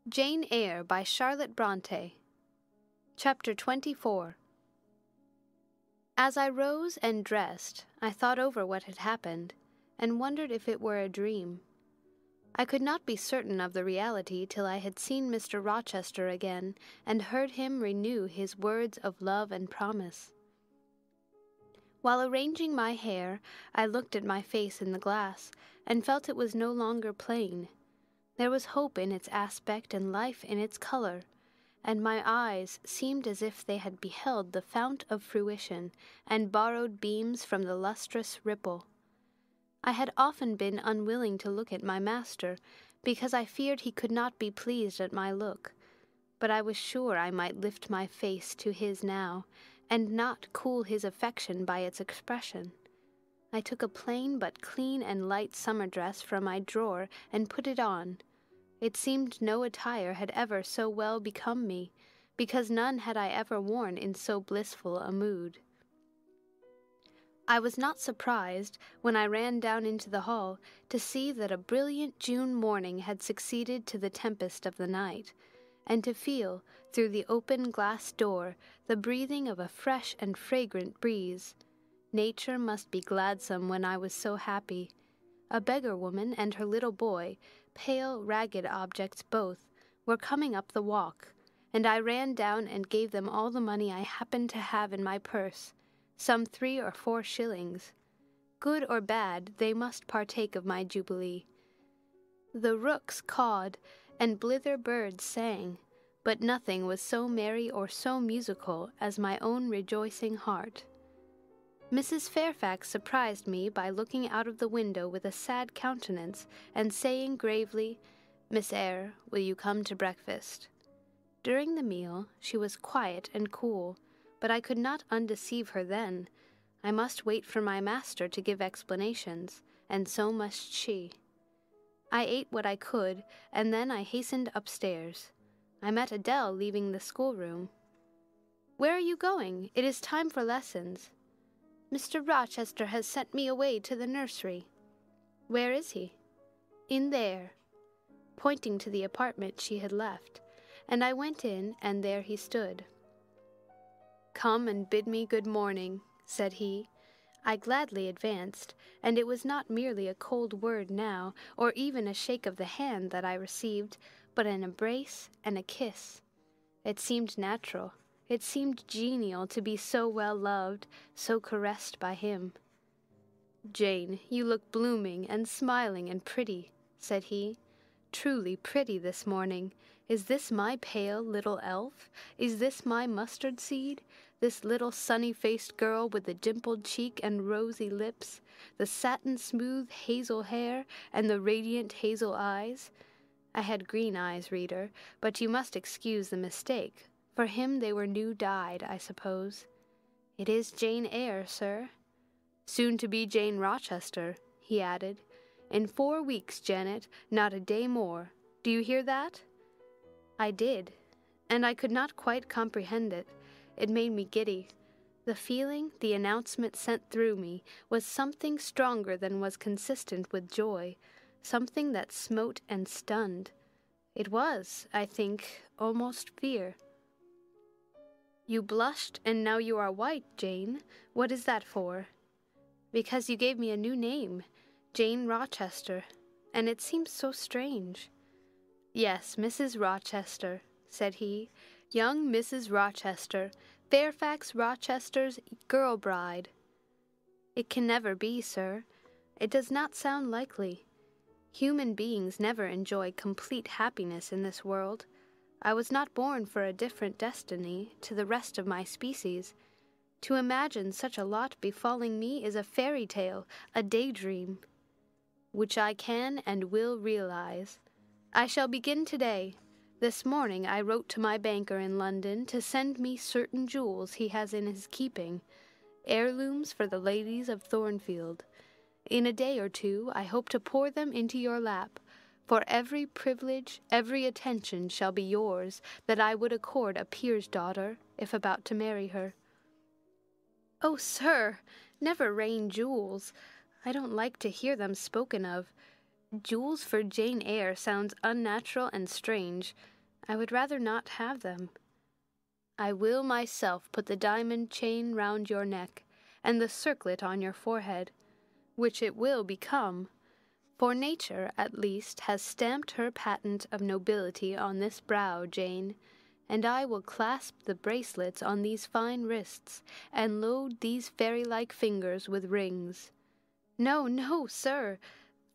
Jane Eyre by Charlotte Brontë. Chapter 24. As I rose and dressed, I thought over what had happened, and wondered if it were a dream. I could not be certain of the reality till I had seen Mr. Rochester again, and heard him renew his words of love and promise. While arranging my hair, I looked at my face in the glass, and felt it was no longer plain. There was hope in its aspect and life in its color, and my eyes seemed as if they had beheld the fount of fruition, and borrowed beams from the lustrous ripple. I had often been unwilling to look at my master, because I feared he could not be pleased at my look, but I was sure I might lift my face to his now, and not cool his affection by its expression. I took a plain but clean and light summer dress from my drawer and put it on. It seemed no attire had ever so well become me, because none had I ever worn in so blissful a mood. I was not surprised, when I ran down into the hall, to see that a brilliant June morning had succeeded to the tempest of the night, and to feel, through the open glass door, the breathing of a fresh and fragrant breeze. Nature must be gladsome when I was so happy. A beggar-woman and her little boy, pale, ragged objects both, were coming up the walk, and I ran down and gave them all the money I happened to have in my purse, some 3 or 4 shillings. Good or bad, they must partake of my jubilee. The rooks cawed, and blither birds sang, but nothing was so merry or so musical as my own rejoicing heart. Mrs. Fairfax surprised me by looking out of the window with a sad countenance, and saying gravely, "Miss Eyre, will you come to breakfast?" During the meal she was quiet and cool, but I could not undeceive her then. I must wait for my master to give explanations, and so must she. I ate what I could, and then I hastened upstairs. I met Adele leaving the schoolroom. "Where are you going? It is time for lessons." "Mr. Rochester has sent me away to the nursery." "Where is he?" "In there," pointing to the apartment she had left, and I went in, and there he stood. "Come and bid me good morning," said he. I gladly advanced, and it was not merely a cold word now, or even a shake of the hand that I received, but an embrace and a kiss. It seemed natural. It seemed genial to be so well loved, so caressed by him. "Jane, you look blooming and smiling and pretty," said he. "Truly pretty this morning. Is this my pale little elf? Is this my mustard seed? This little sunny-faced girl with the dimpled cheek and rosy lips, the satin-smooth hazel hair, and the radiant hazel eyes? I had green eyes, reader, but you must excuse the mistake. For him they were new-dyed, I suppose. It is Jane Eyre, sir. Soon to be Jane Rochester," he added. "In 4 weeks, Janet, not a day more. Do you hear that?" I did, and I could not quite comprehend it. It made me giddy. The feeling the announcement sent through me was something stronger than was consistent with joy, something that smote and stunned. It was, I think, almost fear. "You blushed, and now you are white, Jane. What is that for?" "Because you gave me a new name, Jane Rochester, and it seems so strange." "Yes, Mrs. Rochester," said he, "young Mrs. Rochester, Fairfax Rochester's girl bride." "It can never be, sir. It does not sound likely. Human beings never enjoy complete happiness in this world. I was not born for a different destiny to the rest of my species. To imagine such a lot befalling me is a fairy tale, a daydream, which I can and will realize. I shall begin today. This morning I wrote to my banker in London to send me certain jewels he has in his keeping, heirlooms for the ladies of Thornfield. In a day or 2 I hope to pour them into your lap, for every privilege, every attention shall be yours that I would accord a peer's daughter, if about to marry her." "Oh, sir, never rain jewels. I don't like to hear them spoken of. Jewels for Jane Eyre sounds unnatural and strange. I would rather not have them. I will myself put the diamond chain round your neck, and the circlet on your forehead, which it will become, for nature, at least, has stamped her patent of nobility on this brow, Jane, and I will clasp the bracelets on these fine wrists, and load these fairy-like fingers with rings. No, no, sir!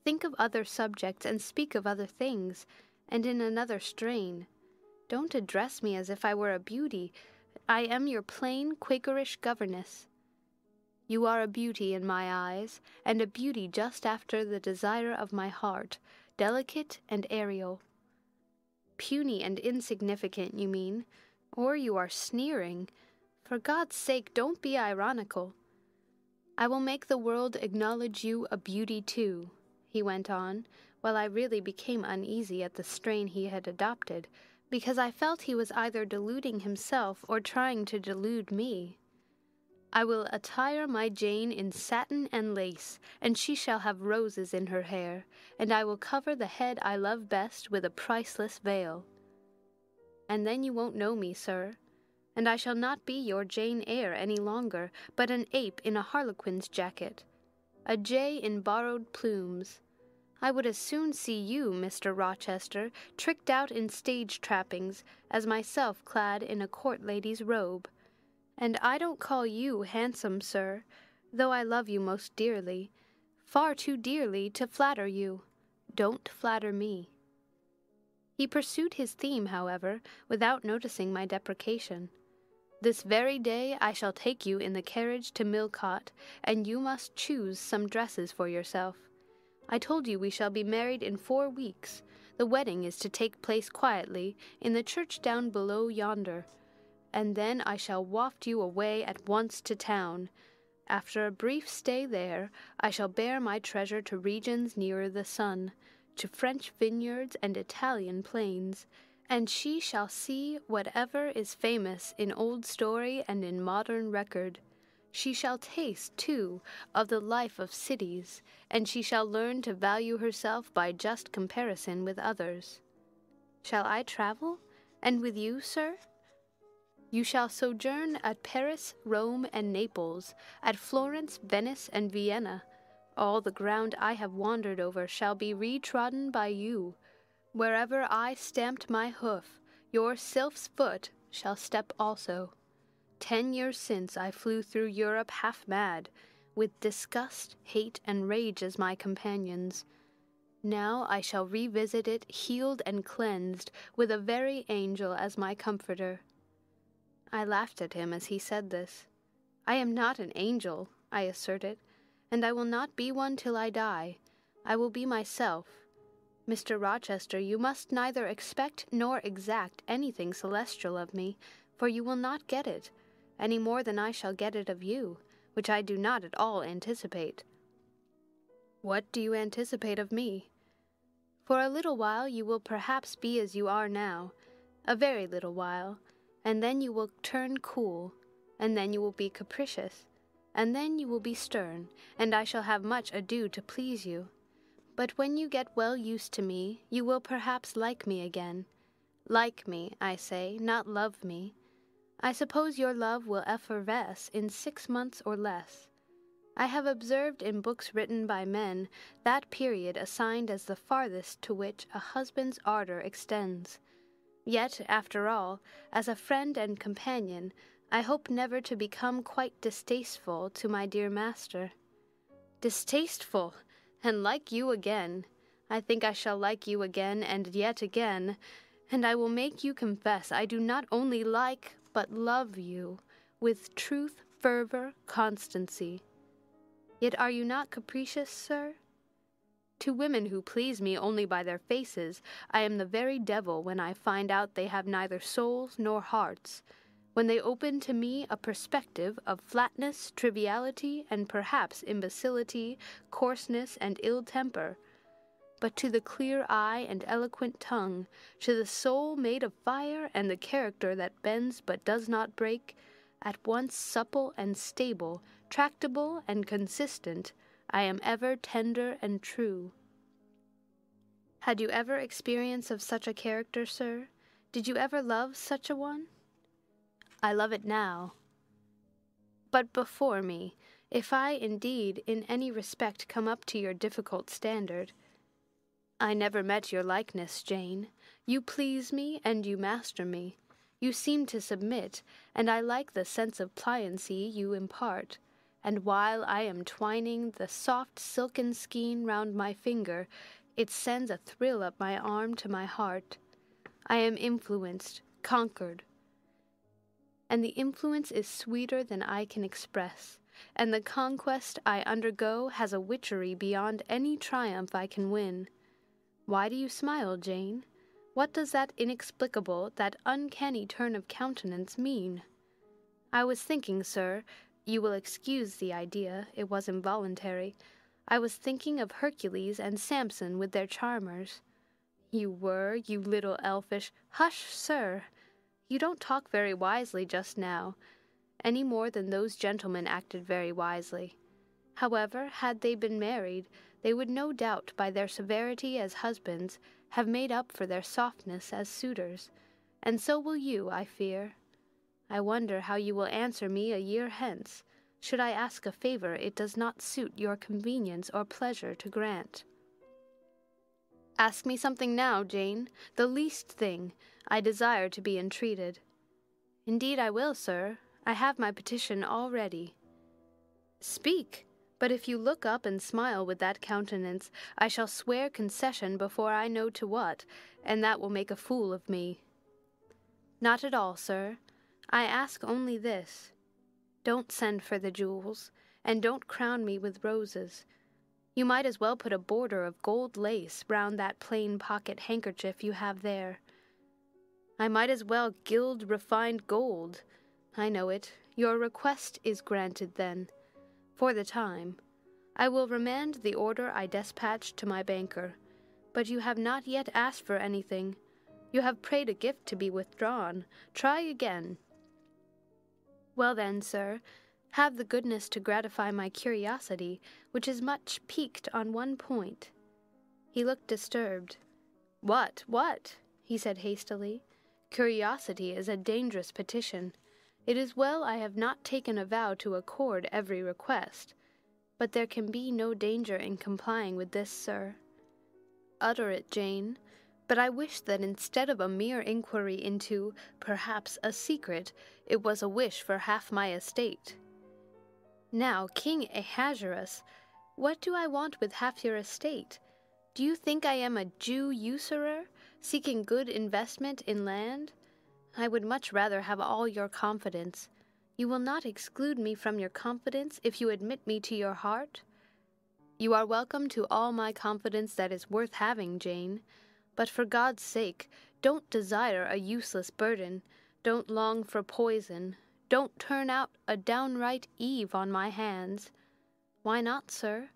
Think of other subjects, and speak of other things, and in another strain. Don't address me as if I were a beauty. I am your plain Quakerish governess. You are a beauty in my eyes, and a beauty just after the desire of my heart, delicate and aerial. Puny and insignificant, you mean, or you are sneering. For God's sake, don't be ironical. I will make the world acknowledge you a beauty too, he went on, while I really became uneasy at the strain he had adopted, because I felt he was either deluding himself or trying to delude me. I will attire my Jane in satin and lace, and she shall have roses in her hair, and I will cover the head I love best with a priceless veil. And then you won't know me, sir, and I shall not be your Jane Eyre any longer, but an ape in a harlequin's jacket, a jay in borrowed plumes. I would as soon see you, Mr. Rochester, tricked out in stage trappings, as myself clad in a court lady's robe. And I don't call you handsome, sir, though I love you most dearly, far too dearly to flatter you. Don't flatter me. He pursued his theme, however, without noticing my deprecation. This very day I shall take you in the carriage to Millcote, and you must choose some dresses for yourself. I told you we shall be married in 4 weeks. The wedding is to take place quietly, in the church down below yonder, and then I shall waft you away at once to town. After a brief stay there, I shall bear my treasure to regions nearer the sun, to French vineyards and Italian plains, and she shall see whatever is famous in old story and in modern record. She shall taste, too, of the life of cities, and she shall learn to value herself by just comparison with others. Shall I travel? And with you, sir? You shall sojourn at Paris, Rome, and Naples, at Florence, Venice, and Vienna. All the ground I have wandered over shall be retrodden by you. Wherever I stamped my hoof, your sylph's foot shall step also. 10 years since I flew through Europe half mad, with disgust, hate, and rage as my companions. Now I shall revisit it healed and cleansed, with a very angel as my comforter. I laughed at him as he said this. I am not an angel, I asserted, and I will not be one till I die. I will be myself. Mr. Rochester, you must neither expect nor exact anything celestial of me, for you will not get it, any more than I shall get it of you, which I do not at all anticipate. What do you anticipate of me? For a little while you will perhaps be as you are now, a very little while, and then you will turn cool, and then you will be capricious, and then you will be stern, and I shall have much ado to please you. But when you get well used to me, you will perhaps like me again. Like me, I say, not love me. I suppose your love will effervesce in 6 months or less. I have observed in books written by men that period assigned as the farthest to which a husband's ardor extends. Yet, after all, as a friend and companion, I hope never to become quite distasteful to my dear master. Distasteful! And like you again. I think I shall like you again and yet again, and I will make you confess I do not only like, but love you, with truth, fervor, constancy. Yet are you not capricious, sir? To women who please me only by their faces, I am the very devil when I find out they have neither souls nor hearts, when they open to me a perspective of flatness, triviality, and perhaps imbecility, coarseness, and ill temper. But to the clear eye and eloquent tongue, to the soul made of fire and the character that bends but does not break, at once supple and stable, tractable and consistent, I am ever tender and true. Had you ever experience of such a character, sir? Did you ever love such a one? I love it now. But before me, if I indeed in any respect come up to your difficult standard, I never met your likeness, Jane. You please me, and you master me. You seem to submit, and I like the sense of pliancy you impart. And while I am twining the soft silken skein round my finger, it sends a thrill up my arm to my heart. I am influenced, conquered, and the influence is sweeter than I can express, and the conquest I undergo has a witchery beyond any triumph I can win. Why do you smile, Jane? What does that inexplicable, that uncanny turn of countenance mean? I was thinking, sir, you will excuse the idea, it was involuntary. I was thinking of Hercules and Samson with their charmers. You were, you little elfish— Hush, sir! You don't talk very wisely just now, any more than those gentlemen acted very wisely. However, had they been married, they would no doubt, by their severity as husbands, have made up for their softness as suitors, and so will you, I fear. I wonder how you will answer me a year hence, should I ask a favor it does not suit your convenience or pleasure to grant. Ask me something now, Jane, the least thing. I desire to be entreated. Indeed I will, sir. I have my petition all ready. Speak, but if you look up and smile with that countenance, I shall swear concession before I know to what, and that will make a fool of me. Not at all, sir. I ask only this. Don't send for the jewels, and don't crown me with roses. You might as well put a border of gold lace round that plain pocket handkerchief you have there. I might as well gild refined gold. I know it. Your request is granted then. For the time. I will remand the order I despatched to my banker. But you have not yet asked for anything. You have prayed a gift to be withdrawn. Try again. Well then, sir, have the goodness to gratify my curiosity, which is much piqued on one point. He looked disturbed. What? He said hastily. Curiosity is a dangerous petition. It is well I have not taken a vow to accord every request, but there can be no danger in complying with this, sir. Utter it, Jane, but I wish that instead of a mere inquiry into, perhaps, a secret, it was a wish for half my estate. Now, King Ahasuerus, what do I want with half your estate? Do you think I am a Jew usurer, seeking good investment in land? I would much rather have all your confidence. You will not exclude me from your confidence if you admit me to your heart? You are welcome to all my confidence that is worth having, Jane. But for God's sake, don't desire a useless burden. Don't long for poison. Don't turn out a downright Eve on my hands. Why not, sir?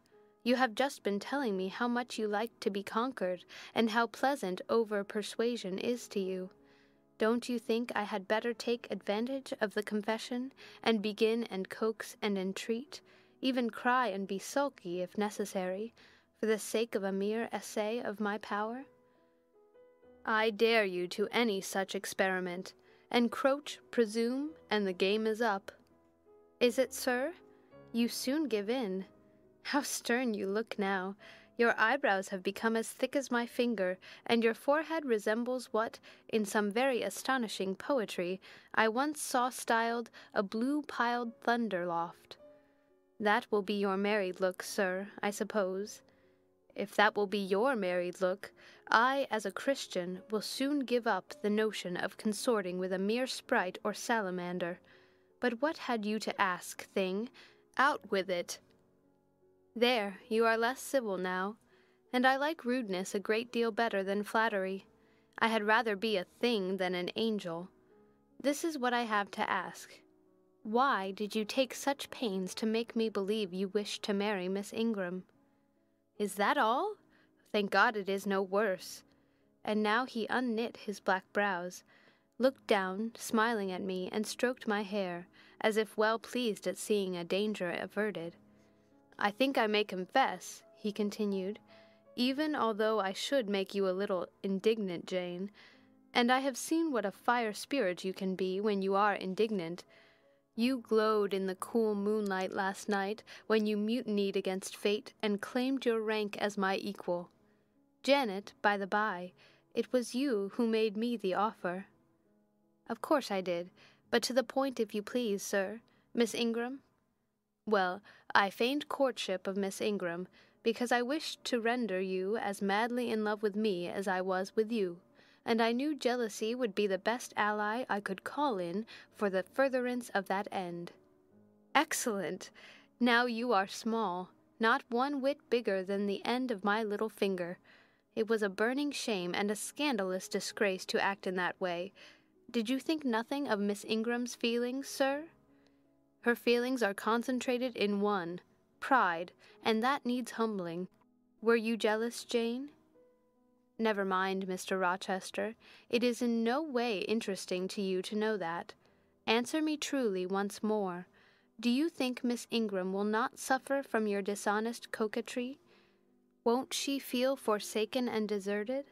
You have just been telling me how much you like to be conquered, and how pleasant over-persuasion is to you. Don't you think I had better take advantage of the confession, and begin and coax and entreat, even cry and be sulky if necessary, for the sake of a mere essay of my power? I dare you to any such experiment. Encroach, presume, and the game is up. Is it, sir? You soon give in. How stern you look now. Your eyebrows have become as thick as my finger, and your forehead resembles what, in some very astonishing poetry, I once saw styled a blue-piled thunder loft. That will be your married look, sir, I suppose. If that will be your married look, I, as a Christian, will soon give up the notion of consorting with a mere sprite or salamander. But what had you to ask, thing? Out with it. There, you are less civil now, and I like rudeness a great deal better than flattery. I had rather be a thing than an angel. This is what I have to ask. Why did you take such pains to make me believe you wished to marry Miss Ingram? Is that all? Thank God it is no worse. And now he unknit his black brows, looked down, smiling at me, and stroked my hair, as if well pleased at seeing a danger averted. I think I may confess, he continued, even although I should make you a little indignant, Jane, and I have seen what a fire spirit you can be when you are indignant. You glowed in the cool moonlight last night when you mutinied against fate and claimed your rank as my equal. Janet, by the by, it was you who made me the offer. Of course I did, but to the point, if you please, sir. Miss Ingram? Well, I feigned courtship of Miss Ingram, because I wished to render you as madly in love with me as I was with you, and I knew jealousy would be the best ally I could call in for the furtherance of that end. Excellent! Now you are small, not one whit bigger than the end of my little finger. It was a burning shame and a scandalous disgrace to act in that way. Did you think nothing of Miss Ingram's feelings, sir? Her feelings are concentrated in one, pride, and that needs humbling. Were you jealous, Jane? Never mind, Mr. Rochester. It is in no way interesting to you to know that. Answer me truly once more. Do you think Miss Ingram will not suffer from your dishonest coquetry? Won't she feel forsaken and deserted?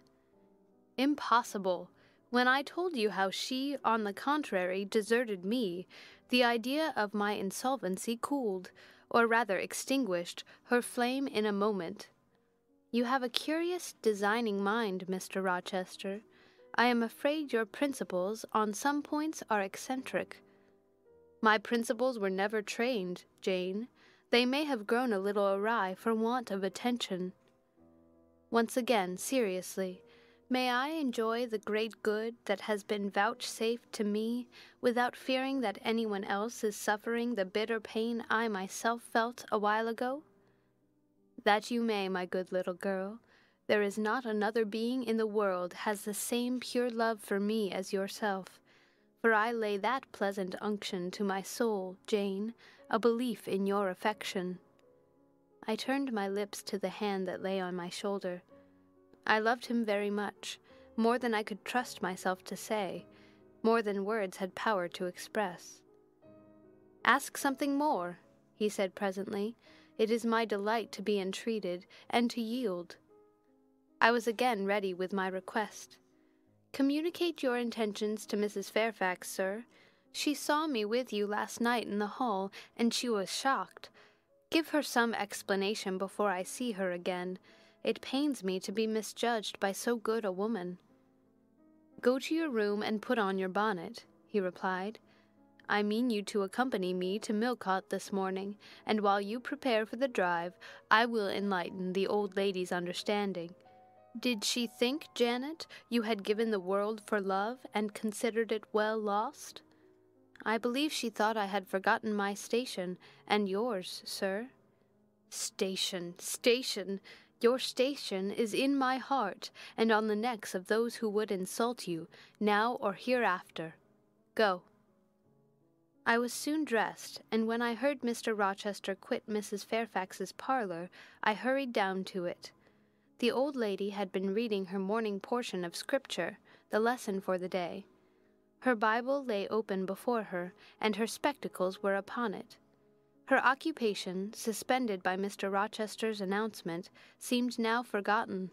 Impossible! When I told you how she, on the contrary, deserted me, the idea of my insolvency cooled, or rather extinguished, her flame in a moment. You have a curious, designing mind, Mr. Rochester. I am afraid your principles on some points are eccentric. My principles were never trained, Jane. They may have grown a little awry for want of attention. Once again, seriously, may I enjoy the great good that has been vouchsafed to me without fearing that anyone else is suffering the bitter pain I myself felt a while ago? That you may, my good little girl. There is not another being in the world has the same pure love for me as yourself, for I lay that pleasant unction to my soul, Jane, a belief in your affection. I turned my lips to the hand that lay on my shoulder. I loved him very much, more than I could trust myself to say, more than words had power to express. "Ask something more," he said presently. "It is my delight to be entreated, and to yield." I was again ready with my request. "Communicate your intentions to Mrs. Fairfax, sir. She saw me with you last night in the hall, and she was shocked. Give her some explanation before I see her again. It pains me to be misjudged by so good a woman." "Go to your room and put on your bonnet," he replied. "I mean you to accompany me to Millcote this morning, and while you prepare for the drive, I will enlighten the old lady's understanding. Did she think, Janet, you had given the world for love, and considered it well lost? I believe she thought I had forgotten my station, and yours, sir." "Station, station! Your station is in my heart, and on the necks of those who would insult you, now or hereafter. Go." I was soon dressed, and when I heard Mr. Rochester quit Mrs. Fairfax's parlor, I hurried down to it. The old lady had been reading her morning portion of Scripture, the lesson for the day. Her Bible lay open before her, and her spectacles were upon it. Her occupation, suspended by Mr. Rochester's announcement, seemed now forgotten.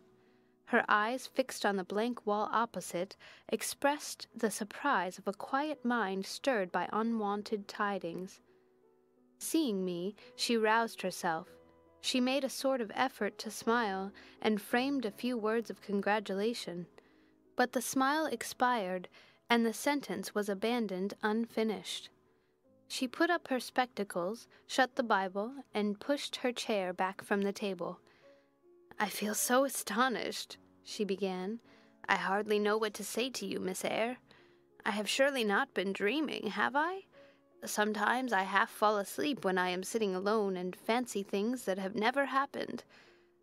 Her eyes, fixed on the blank wall opposite, expressed the surprise of a quiet mind stirred by unwonted tidings. Seeing me, she roused herself. She made a sort of effort to smile, and framed a few words of congratulation. But the smile expired, and the sentence was abandoned unfinished. She put up her spectacles, shut the Bible, and pushed her chair back from the table. "I feel so astonished," she began. "I hardly know what to say to you, Miss Eyre. I have surely not been dreaming, have I? Sometimes I half fall asleep when I am sitting alone and fancy things that have never happened.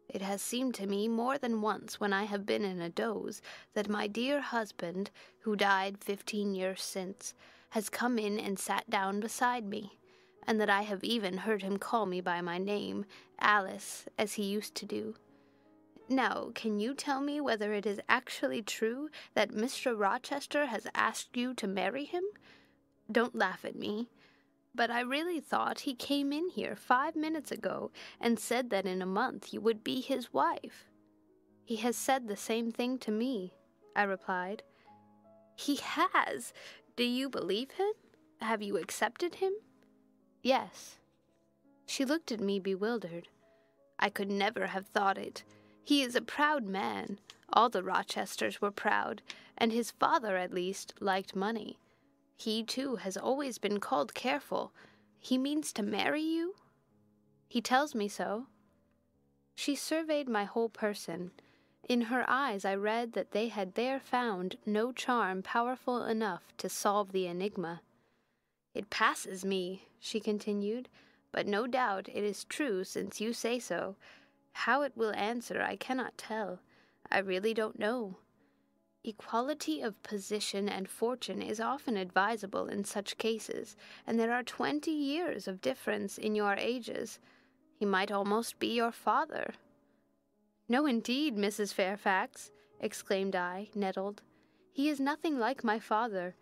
It has seemed to me more than once when I have been in a doze that my dear husband, who died 15 years since, has come in and sat down beside me, and that I have even heard him call me by my name, Alice, as he used to do. Now, can you tell me whether it is actually true that Mr. Rochester has asked you to marry him? Don't laugh at me. But I really thought he came in here 5 minutes ago and said that in a month you would be his wife." "He has said the same thing to me," I replied. "He has? Do you believe him? Have you accepted him?" "Yes." She looked at me bewildered. "I could never have thought it. He is a proud man. All the Rochesters were proud, and his father, at least, liked money. He, too, has always been called careful. He means to marry you?" "He tells me so." She surveyed my whole person. In her eyes I read that they had there found no charm powerful enough to solve the enigma. "It passes me," she continued, "but no doubt it is true since you say so. How it will answer I cannot tell. I really don't know. Equality of position and fortune is often advisable in such cases, and there are 20 years of difference in your ages. He might almost be your father." "No, indeed, Mrs. Fairfax," exclaimed I, nettled. "He is nothing like my father.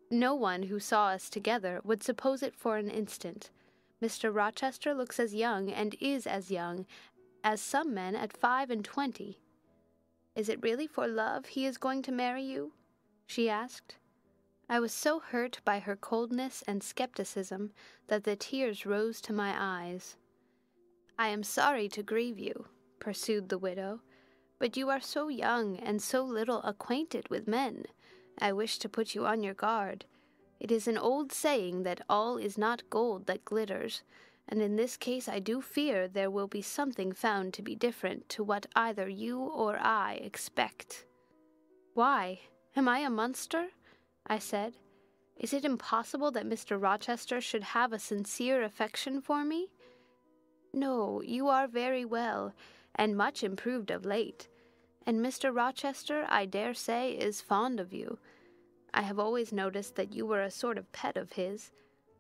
No one who saw us together would suppose it for an instant. Mr. Rochester looks as young, and is as young, as some men at 25. "Is it really for love he is going to marry you?" she asked. I was so hurt by her coldness and skepticism that the tears rose to my eyes. "I am sorry to grieve you," pursued the widow, "but you are so young and so little acquainted with men. I wish to put you on your guard. It is an old saying that all is not gold that glitters, and in this case I do fear there will be something found to be different to what either you or I expect." "Why? Am I a monster?" I said. "Is it impossible that Mr. Rochester should have a sincere affection for me?" "No, you are very well, and much improved of late. And Mr. Rochester, I dare say, is fond of you. I have always noticed that you were a sort of pet of his.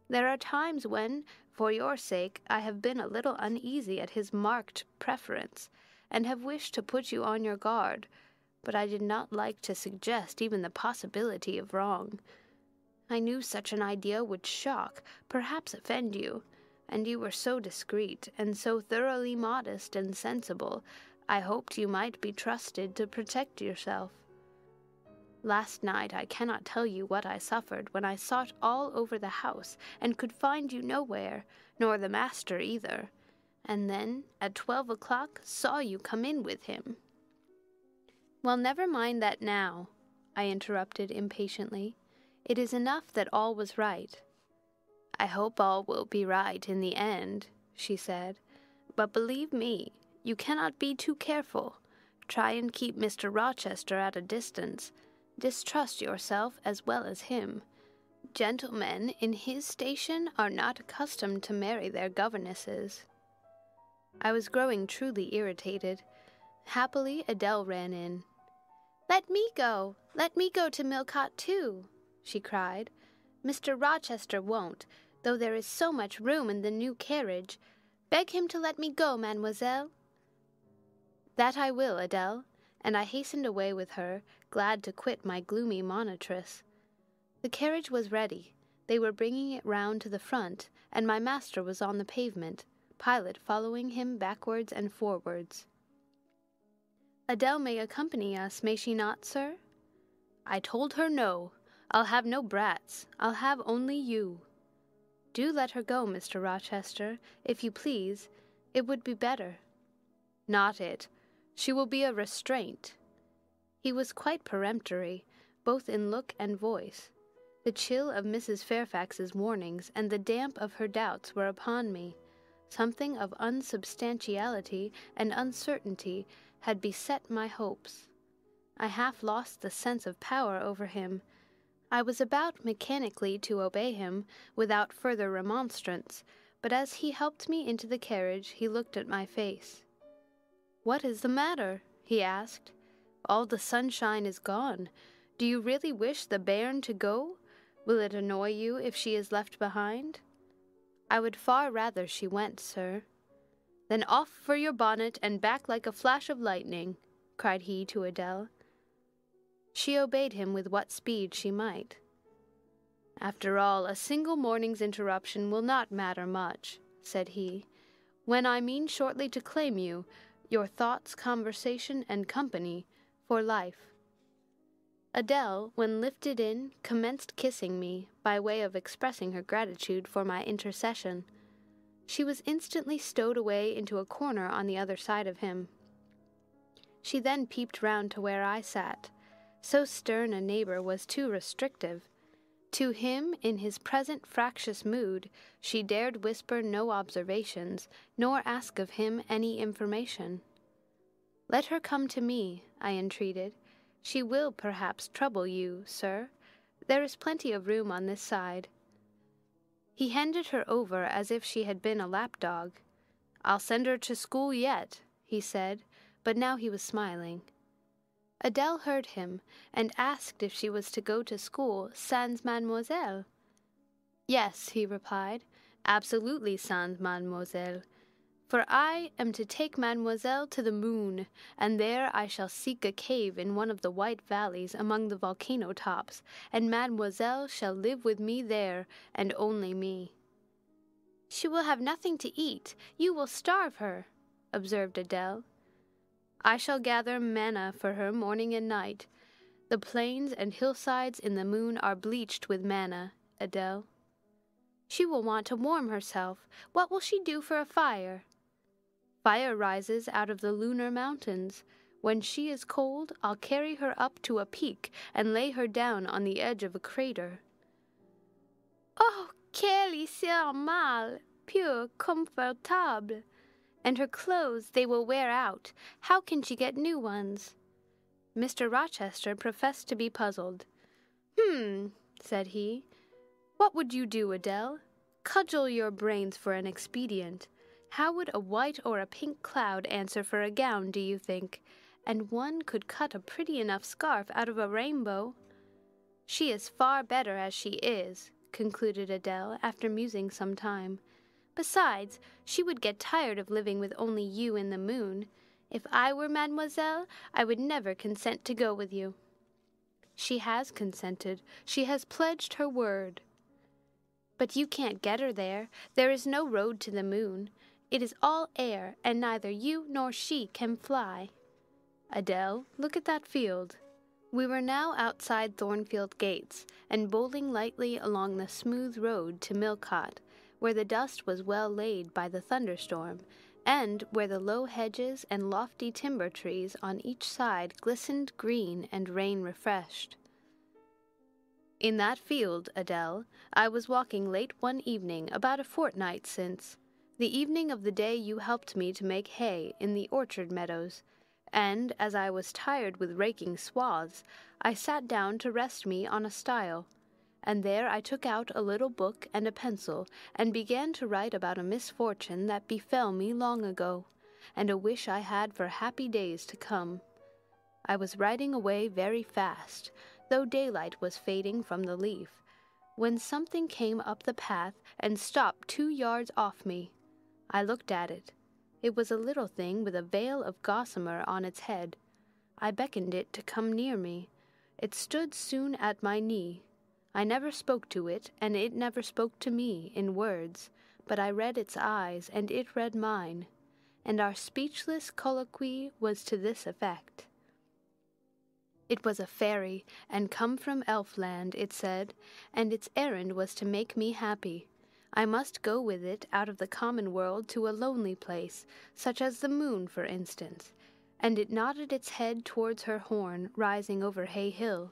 There are times when, for your sake, I have been a little uneasy at his marked preference, and have wished to put you on your guard, but I did not like to suggest even the possibility of wrong. I knew such an idea would shock, perhaps offend you, and you were so discreet, and so thoroughly modest and sensible, I hoped you might be trusted to protect yourself. Last night I cannot tell you what I suffered when I sought all over the house, and could find you nowhere, nor the master either, and then, at 12 o'clock, saw you come in with him." "Well, never mind that now," I interrupted impatiently. "It is enough that all was right." "I hope all will be right in the end," she said. "But believe me, you cannot be too careful. Try and keep Mr. Rochester at a distance. Distrust yourself as well as him. Gentlemen in his station are not accustomed to marry their governesses." I was growing truly irritated. Happily, Adele ran in. Let me go to Millcote too," she cried. "Mr. Rochester won't, though there is so much room in the new carriage. Beg him to let me go, mademoiselle." "That I will, Adele," and I hastened away with her, glad to quit my gloomy monitress. The carriage was ready. They were bringing it round to the front, and my master was on the pavement, Pilot following him backwards and forwards. "Adele may accompany us, may she not, sir?" "I told her no. I'll have no brats. I'll have only you." "Do let her go, Mr. Rochester, if you please. It would be better." "Not it. She will be a restraint." He was quite peremptory, both in look and voice. The chill of Mrs. Fairfax's warnings and the damp of her doubts were upon me. Something of unsubstantiality and uncertainty had beset my hopes. I half lost the sense of power over him. I was about mechanically to obey him, without further remonstrance, but as he helped me into the carriage he looked at my face. "What is the matter?" he asked. "All the sunshine is gone. Do you really wish the bairn to go? Will it annoy you if she is left behind?" "I would far rather she went, sir." "Then off for your bonnet, and back like a flash of lightning," cried he to Adele. She obeyed him with what speed she might. "After all, a single morning's interruption will not matter much," said he. "When I mean shortly to claim you, your thoughts, conversation, and company for life. Adele, when lifted in, commenced kissing me by way of expressing her gratitude for my intercession. She was instantly stowed away into a corner on the other side of him. She then peeped round to where I sat. So stern a neighbor was too restrictive. To him, in his present fractious mood, she dared whisper no observations, nor ask of him any information. "Let her come to me," I entreated. "She will, perhaps, trouble you, sir. There is plenty of room on this side." He handed her over as if she had been a lapdog. "I'll send her to school yet," he said, but now he was smiling. Adele heard him, and asked if she was to go to school sans mademoiselle. "Yes," he replied, "absolutely sans mademoiselle. For I am to take mademoiselle to the moon, and there I shall seek a cave in one of the white valleys among the volcano tops, and mademoiselle shall live with me there, and only me." "She will have nothing to eat. You will starve her," observed Adele. "I shall gather manna for her morning and night. The plains and hillsides in the moon are bleached with manna, Adele." "She will want to warm herself. What will she do for a fire?" "Fire rises out of the lunar mountains. When she is cold, I'll carry her up to a peak and lay her down on the edge of a crater." "Oh, qu'elle sera mal, peu confortable. And her clothes, they will wear out. How can she get new ones?" Mr. Rochester professed to be puzzled. Said he. "What would you do, Adele? Cudgel your brains for an expedient. How would a white or a pink cloud answer for a gown, do you think? And one could cut a pretty enough scarf out of a rainbow." "She is far better as she is," concluded Adele, after musing some time. "Besides, she would get tired of living with only you in the moon. If I were mademoiselle, I would never consent to go with you." "She has consented. She has pledged her word." "But you can't get her there. There is no road to the moon. It is all air, and neither you nor she can fly." "Adele, look at that field." We were now outside Thornfield gates, and bowling lightly along the smooth road to Millcote, where the dust was well laid by the thunderstorm, and where the low hedges and lofty timber trees on each side glistened green and rain-refreshed. "In that field, Adele, I was walking late one evening about a fortnight since, the evening of the day you helped me to make hay in the orchard meadows, and, as I was tired with raking swaths, I sat down to rest me on a stile, and there I took out a little book and a pencil, and began to write about a misfortune that befell me long ago, and a wish I had for happy days to come. I was writing away very fast, though daylight was fading from the leaf, when something came up the path and stopped 2 yards off me. I looked at it. It was a little thing with a veil of gossamer on its head. I beckoned it to come near me. It stood soon at my knee. I never spoke to it, and it never spoke to me in words, but I read its eyes, and it read mine, and our speechless colloquy was to this effect. It was a fairy, and come from Elfland, it said, and its errand was to make me happy. I must go with it out of the common world to a lonely place, such as the moon, for instance, and it nodded its head towards her horn, rising over Hay Hill.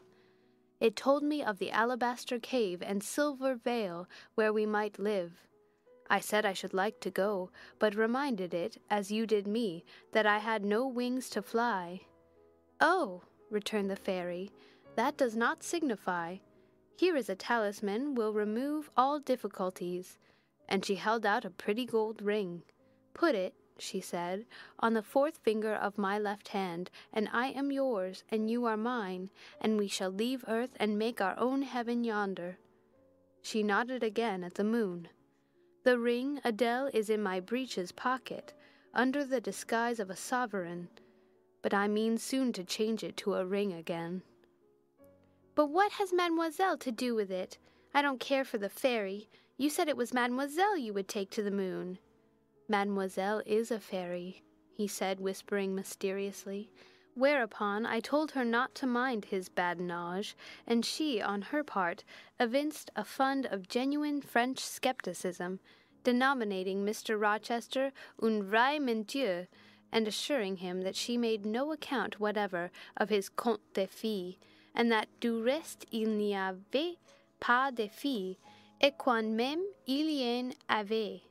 It told me of the alabaster cave and silver vale where we might live. I said I should like to go, but reminded it, as you did me, that I had no wings to fly. "Oh," returned the fairy, "that does not signify. Here is a talisman will remove all difficulties." And she held out a pretty gold ring. "Put it," she said, "on the 4th finger of my left hand, and I am yours, and you are mine, and we shall leave earth and make our own heaven yonder." She nodded again at the moon. "The ring, Adele, is in my breeches pocket, under the disguise of a sovereign, but I mean soon to change it to a ring again." "But what has mademoiselle to do with it? I don't care for the fairy. You said it was mademoiselle you would take to the moon." "Mademoiselle is a fairy," he said, whispering mysteriously, whereupon I told her not to mind his badinage, and she, on her part, evinced a fund of genuine French scepticism, denominating Mr. Rochester un vrai menteur, and assuring him that she made no account whatever of his contes de filles, and that du reste il n'y avait pas de filles, et quand même il y en avait.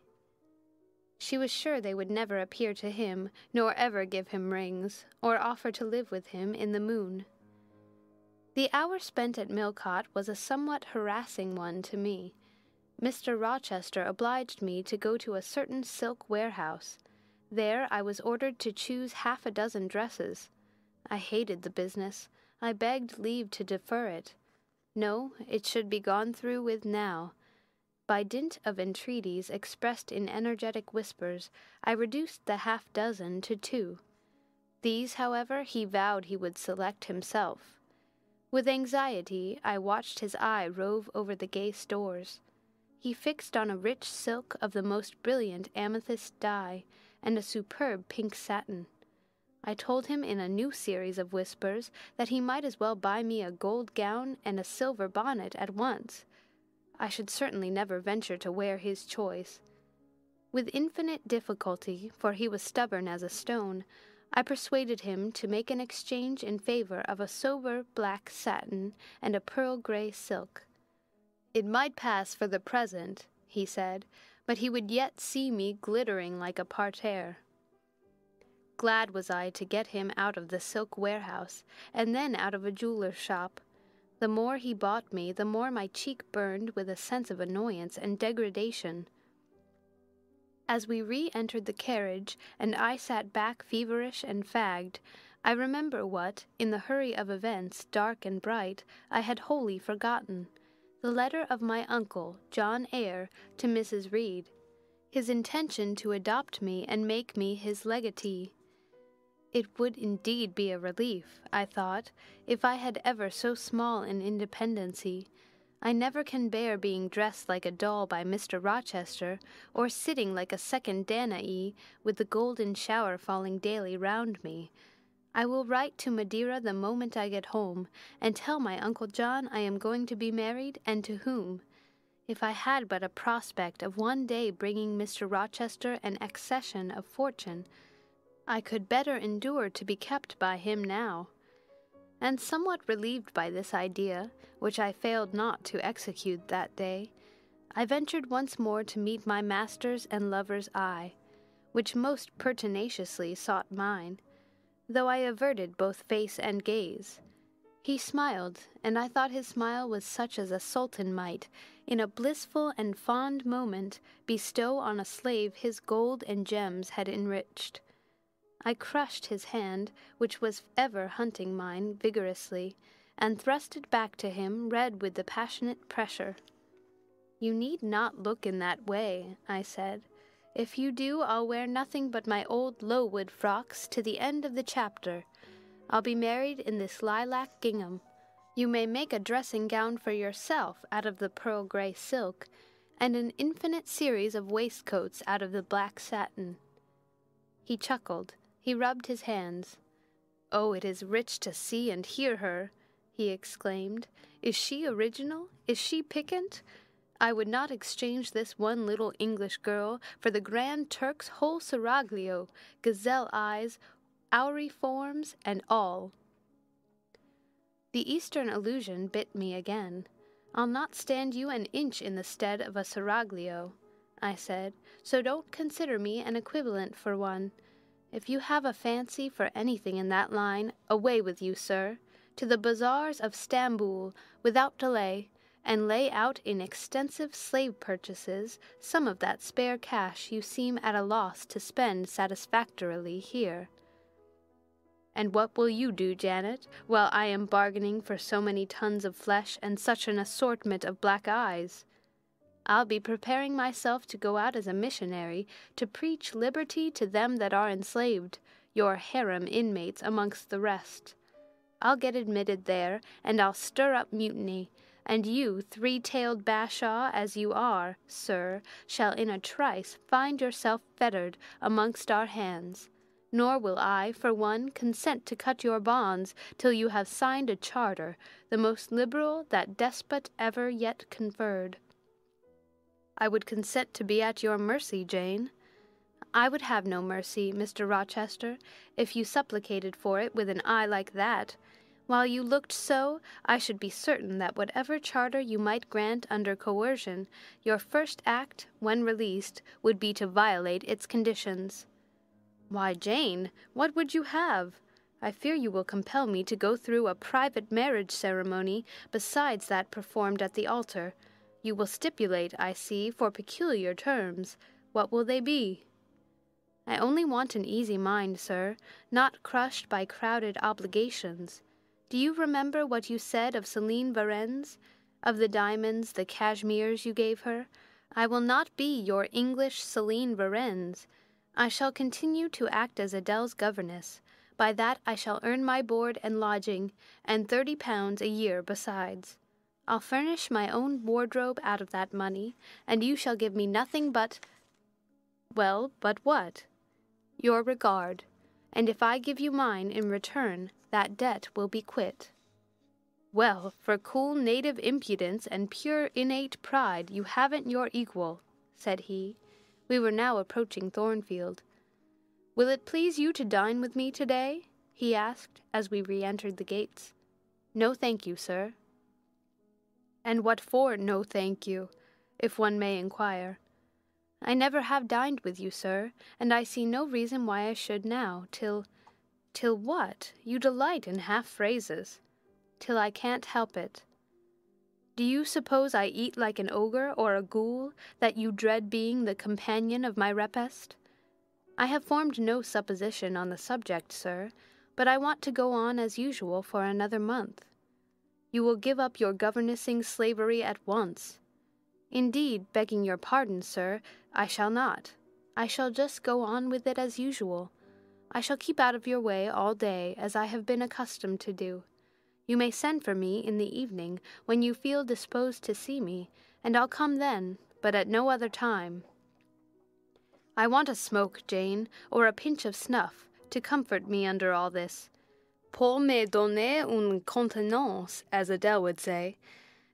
She was sure they would never appear to him, nor ever give him rings, or offer to live with him in the moon. The hour spent at Millcote was a somewhat harassing one to me. Mr. Rochester obliged me to go to a certain silk warehouse. There I was ordered to choose 6 dresses. I hated the business. I begged leave to defer it. No, it should be gone through with now. By dint of entreaties expressed in energetic whispers, I reduced the 6 to 2. These, however, he vowed he would select himself. With anxiety, I watched his eye rove over the gay stores. He fixed on a rich silk of the most brilliant amethyst dye, and a superb pink satin. I told him in a new series of whispers that he might as well buy me a gold gown and a silver bonnet at once. I should certainly never venture to wear his choice. With infinite difficulty, for he was stubborn as a stone, I persuaded him to make an exchange in favor of a sober black satin and a pearl-gray silk. It might pass for the present, he said, but he would yet see me glittering like a parterre. Glad was I to get him out of the silk warehouse, and then out of a jeweller's shop. The more he bought me, the more my cheek burned with a sense of annoyance and degradation. As we re-entered the carriage, and I sat back feverish and fagged, I remember what, in the hurry of events, dark and bright, I had wholly forgotten: the letter of my uncle, Jane Eyre, to Mrs. Reed, his intention to adopt me and make me his legatee. It would indeed be a relief, I thought, if I had ever so small an independency. I never can bear being dressed like a doll by Mr. Rochester, or sitting like a second Danae, with the golden shower falling daily round me. I will write to Madeira the moment I get home, and tell my Uncle John I am going to be married, and to whom. If I had but a prospect of one day bringing Mr. Rochester an accession of fortune, I could better endure to be kept by him now. And somewhat relieved by this idea, which I failed not to execute that day, I ventured once more to meet my master's and lover's eye, which most pertinaciously sought mine, though I averted both face and gaze. He smiled, and I thought his smile was such as a sultan might, in a blissful and fond moment, bestow on a slave his gold and gems had enriched. I crushed his hand, which was ever hunting mine, vigorously, and thrust it back to him, red with the passionate pressure. "You need not look in that way," I said. "If you do, I'll wear nothing but my old Lowood frocks to the end of the chapter. I'll be married in this lilac gingham. You may make a dressing-gown for yourself out of the pearl-gray silk, and an infinite series of waistcoats out of the black satin." He chuckled. He rubbed his hands. "Oh, it is rich to see and hear her," he exclaimed. "Is she original? Is she piquant? I would not exchange this one little English girl for the Grand Turk's whole seraglio, gazelle eyes, auriforms, and all." The Eastern allusion bit me again. "I'll not stand you an inch in the stead of a seraglio," I said, "so don't consider me an equivalent for one. If you have a fancy for anything in that line, away with you, sir, to the bazaars of Stamboul, without delay, and lay out in extensive slave purchases some of that spare cash you seem at a loss to spend satisfactorily here." "And what will you do, Janet, while I am bargaining for so many tons of flesh and such an assortment of black eyes?" "I'll be preparing myself to go out as a missionary, to preach liberty to them that are enslaved, your harem inmates amongst the rest. I'll get admitted there, and I'll stir up mutiny, and you, three-tailed bashaw as you are, sir, shall in a trice find yourself fettered amongst our hands. nor will I, for one, consent to cut your bonds till you have signed a charter, the most liberal that despot ever yet conferred. I would consent to be at your mercy, Jane. I would have no mercy, Mr. Rochester, if you supplicated for it with an eye like that. While you looked so, I should be certain that whatever charter you might grant under coercion, your first act, when released, would be to violate its conditions. Why, Jane, what would you have? I fear you will compel me to go through a private marriage ceremony besides that performed at the altar. You will stipulate, I see, for peculiar terms. What will they be? I only want an easy mind, sir, not crushed by crowded obligations. Do you remember what you said of Céline Varens, of the diamonds, the cashmeres you gave her? I will not be your English Céline Varens. I shall continue to act as Adèle's governess. By that I shall earn my board and lodging, and £30 a year besides. I'll furnish my own wardrobe out of that money, and you shall give me nothing but— Well, but what? Your regard, and if I give you mine in return, that debt will be quit. Well, for cool native impudence and pure innate pride you haven't your equal, said he. We were now approaching Thornfield. Will it please you to dine with me today? He asked, as we re-entered the gates. No, thank you, sir. And what for, no thank you, if one may inquire? I never have dined with you, sir, and I see no reason why I should now, till what? You delight in half-phrases. Till I can't help it. Do you suppose I eat like an ogre or a ghoul, that you dread being the companion of my repast? I have formed no supposition on the subject, sir, but I want to go on as usual for another month. You will give up your governessing slavery at once. Indeed, begging your pardon, sir, I shall not. I shall just go on with it as usual. I shall keep out of your way all day, as I have been accustomed to do. You may send for me in the evening, when you feel disposed to see me, and I'll come then, but at no other time. I want a smoke, Jane, or a pinch of snuff, to comfort me under all this. Pour me donner une contenance, as Adèle would say,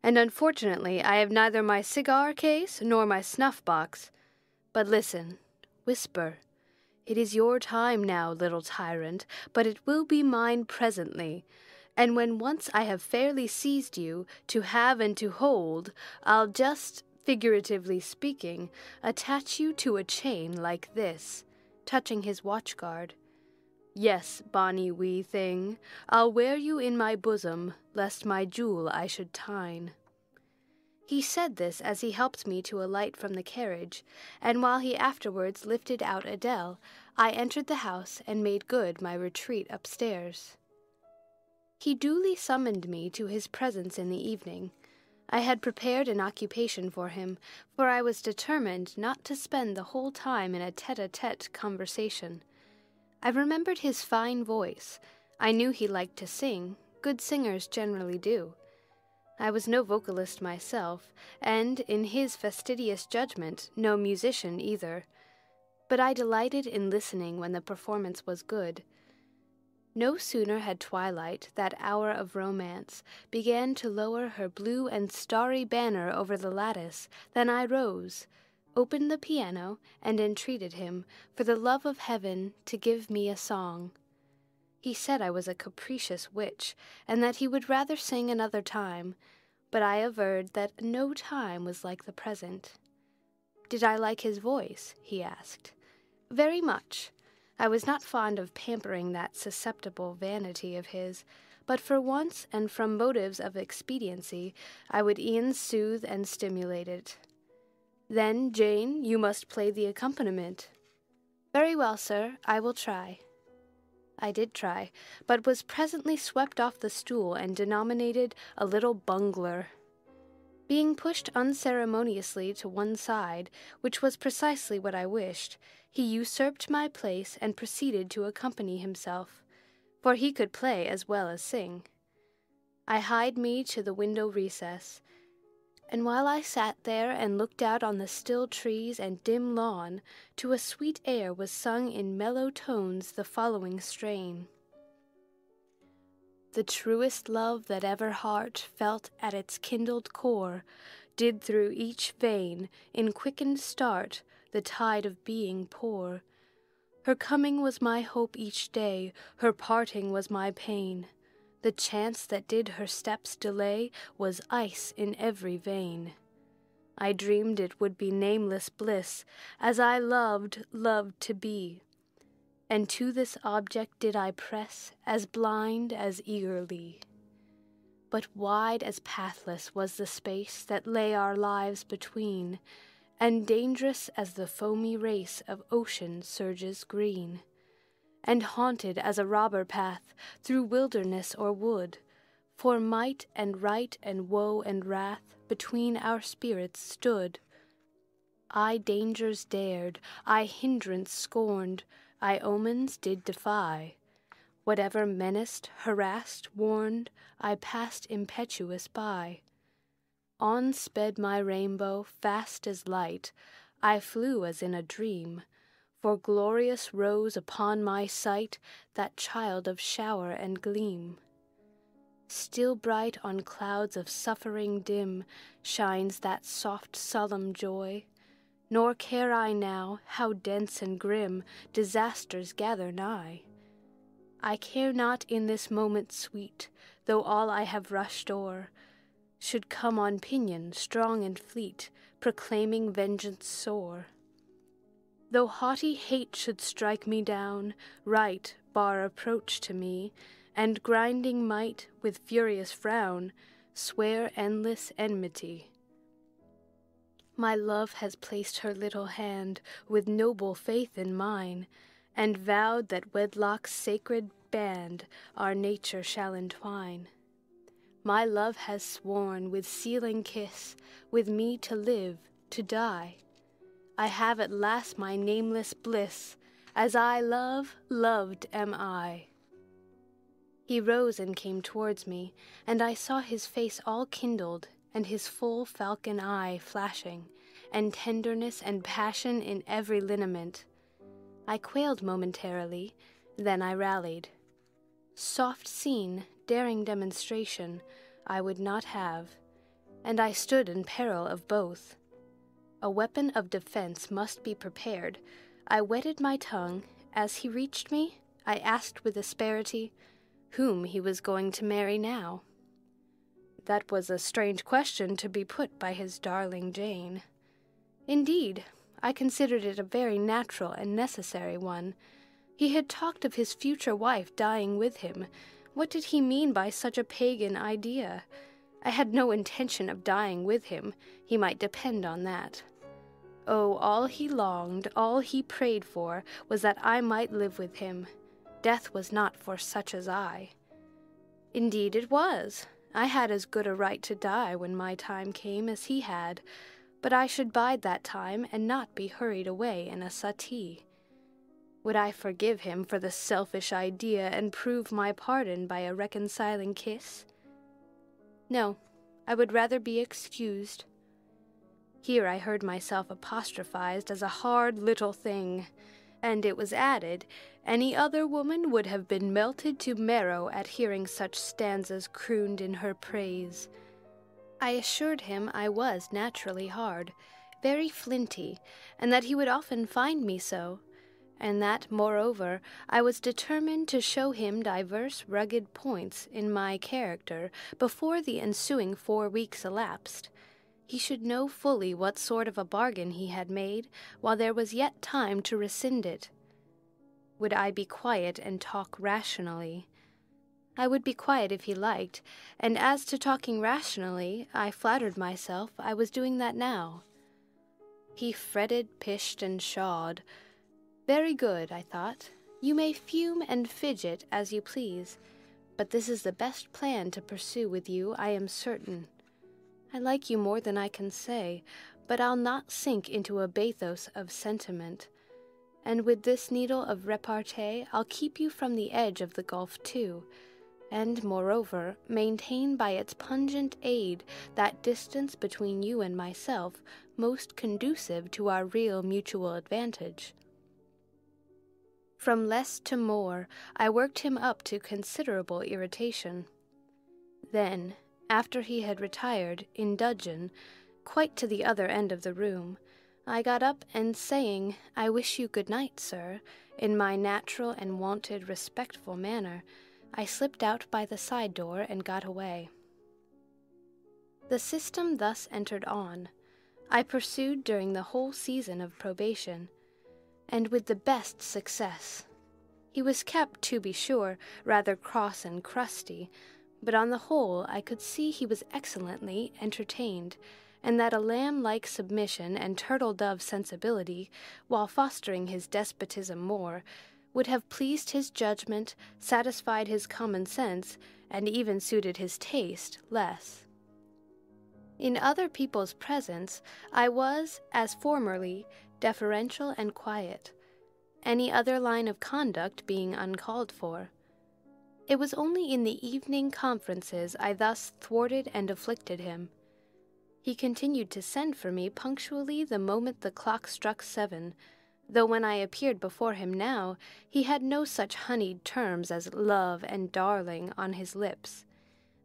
and unfortunately I have neither my cigar-case nor my snuff-box. But listen, whisper. It is your time now, little tyrant, but it will be mine presently, and when once I have fairly seized you, to have and to hold, I'll just, figuratively speaking, attach you to a chain like this, touching his watch-guard. Yes, bonny wee thing, I'll wear you in my bosom, lest my jewel I should tine. He said this as he helped me to alight from the carriage, and while he afterwards lifted out Adèle, I entered the house and made good my retreat upstairs. He duly summoned me to his presence in the evening. I had prepared an occupation for him, for I was determined not to spend the whole time in a tete-a-tete conversation. I remembered his fine voice. I knew he liked to sing. Good singers generally do. I was no vocalist myself, and, in his fastidious judgment, no musician either. But I delighted in listening when the performance was good. No sooner had twilight, that hour of romance, began to lower her blue and starry banner over the lattice, than I rose, opened the piano, and entreated him, for the love of heaven, to give me a song. He said I was a capricious witch, and that he would rather sing another time, but I averred that no time was like the present. Did I like his voice? He asked. Very much. I was not fond of pampering that susceptible vanity of his, but for once, and from motives of expediency, I would e'en soothe and stimulate it. Then, Jane, you must play the accompaniment. Very well, sir, I will try. I did try, but was presently swept off the stool and denominated a little bungler. Being pushed unceremoniously to one side, which was precisely what I wished, he usurped my place and proceeded to accompany himself, for he could play as well as sing. I hied me to the window recess, And while I sat there and looked out on the still trees and dim lawn, to a sweet air was sung in mellow tones the following strain. The truest love that ever heart felt at its kindled core did through each vein, in quickened start, the tide of being pour. Her coming was my hope each day, her parting was my pain. The chance that did her steps delay was ice in every vein. I dreamed it would be nameless bliss, as I loved to be. And to this object did I press, as blind as eagerly. But wide as pathless was the space that lay our lives between, and dangerous as the foamy race of ocean surges green, and haunted as a robber path through wilderness or wood, for might and right and woe and wrath between our spirits stood. I dangers dared, I hindrance scorned, I omens did defy. Whatever menaced, harassed, warned, I passed impetuous by. On sped my rainbow, fast as light, I flew as in a dream, for glorious rose upon my sight that child of shower and gleam. Still bright on clouds of suffering dim shines that soft solemn joy, nor care I now how dense and grim disasters gather nigh. I care not in this moment sweet, though all I have rushed o'er should come on pinion strong and fleet, proclaiming vengeance sore. Though haughty hate should strike me down, right bar approach to me, and grinding might with furious frown swear endless enmity. My love has placed her little hand with noble faith in mine, and vowed that wedlock's sacred band our nature shall entwine. My love has sworn with sealing kiss with me to live, to die. I have at last my nameless bliss, as I loved am I. He rose and came towards me, and I saw his face all kindled, and his full falcon eye flashing, and tenderness and passion in every lineament. I quailed momentarily, then I rallied. Soft scene, daring demonstration, I would not have, and I stood in peril of both. A weapon of defense must be prepared. I wetted my tongue. As he reached me, I asked with asperity whom he was going to marry now. That was a strange question to be put by his darling Jane. Indeed, I considered it a very natural and necessary one. He had talked of his future wife dying with him. What did he mean by such a pagan idea? I had no intention of dying with him. He might depend on that. Oh, all he longed, all he prayed for, was that I might live with him. Death was not for such as I. Indeed it was. I had as good a right to die when my time came as he had, but I should bide that time and not be hurried away in a suttee. Would I forgive him for the selfish idea and prove my pardon by a reconciling kiss? No, I would rather be excused. Here I heard myself apostrophized as a hard little thing, and it was added, any other woman would have been melted to marrow at hearing such stanzas crooned in her praise. I assured him I was naturally hard, very flinty, and that he would often find me so, and that, moreover, I was determined to show him divers rugged points in my character before the ensuing 4 weeks elapsed. He should know fully what sort of a bargain he had made, while there was yet time to rescind it. Would I be quiet and talk rationally? I would be quiet if he liked, and as to talking rationally, I flattered myself I was doing that now. He fretted, pished, and pshawed. Very good, I thought. You may fume and fidget as you please, but this is the best plan to pursue with you, I am certain. I like you more than I can say, but I'll not sink into a bathos of sentiment. And with this needle of repartee I'll keep you from the edge of the gulf too, and, moreover, maintain by its pungent aid that distance between you and myself most conducive to our real mutual advantage. From less to more, I worked him up to considerable irritation. Then, after he had retired, in dudgeon, quite to the other end of the room, I got up and saying, "I wish you good night, sir," in my natural and wonted respectful manner, I slipped out by the side door and got away. The system thus entered on, I pursued during the whole season of probation, and with the best success. He was kept, to be sure, rather cross and crusty, but on the whole I could see he was excellently entertained, and that a lamb-like submission and turtle-dove sensibility, while fostering his despotism more, would have pleased his judgment, satisfied his common sense, and even suited his taste less. In other people's presence I was, as formerly, deferential and quiet, any other line of conduct being uncalled for. It was only in the evening conferences I thus thwarted and afflicted him. He continued to send for me punctually the moment the clock struck 7, though when I appeared before him now, he had no such honeyed terms as love and darling on his lips.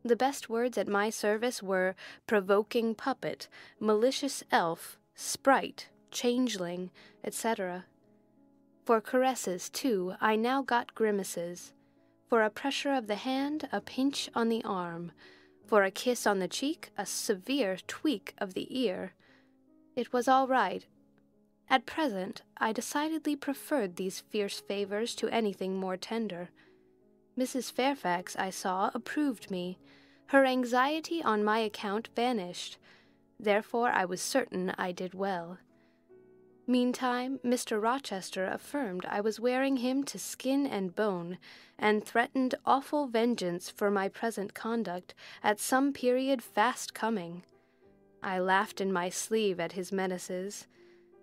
The best words at my service were provoking puppet, malicious elf, sprite, changeling, etc. For caresses, too, I now got grimaces. For a pressure of the hand, a pinch on the arm. For a kiss on the cheek, a severe tweak of the ear. It was all right. At present, I decidedly preferred these fierce favors to anything more tender. Mrs. Fairfax, I saw, approved me. Her anxiety on my account vanished. Therefore I was certain I did well. Meantime, Mr. Rochester affirmed I was wearing him to skin and bone, and threatened awful vengeance for my present conduct at some period fast coming. I laughed in my sleeve at his menaces.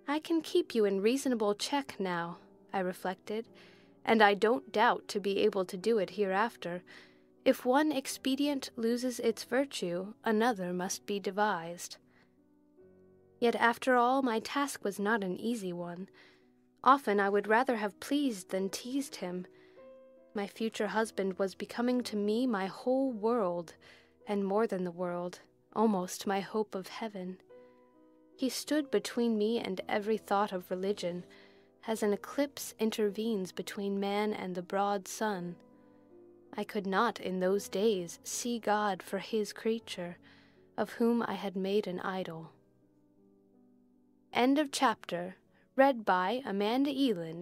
I can keep you in reasonable check now, I reflected, and I don't doubt to be able to do it hereafter. If one expedient loses its virtue, another must be devised. Yet after all, my task was not an easy one. Often I would rather have pleased than teased him. My future husband was becoming to me my whole world, and more than the world, almost my hope of heaven. He stood between me and every thought of religion, as an eclipse intervenes between man and the broad sun. I could not in those days see God for his creature, of whom I had made an idol. End of chapter. Read by Amanda Eland.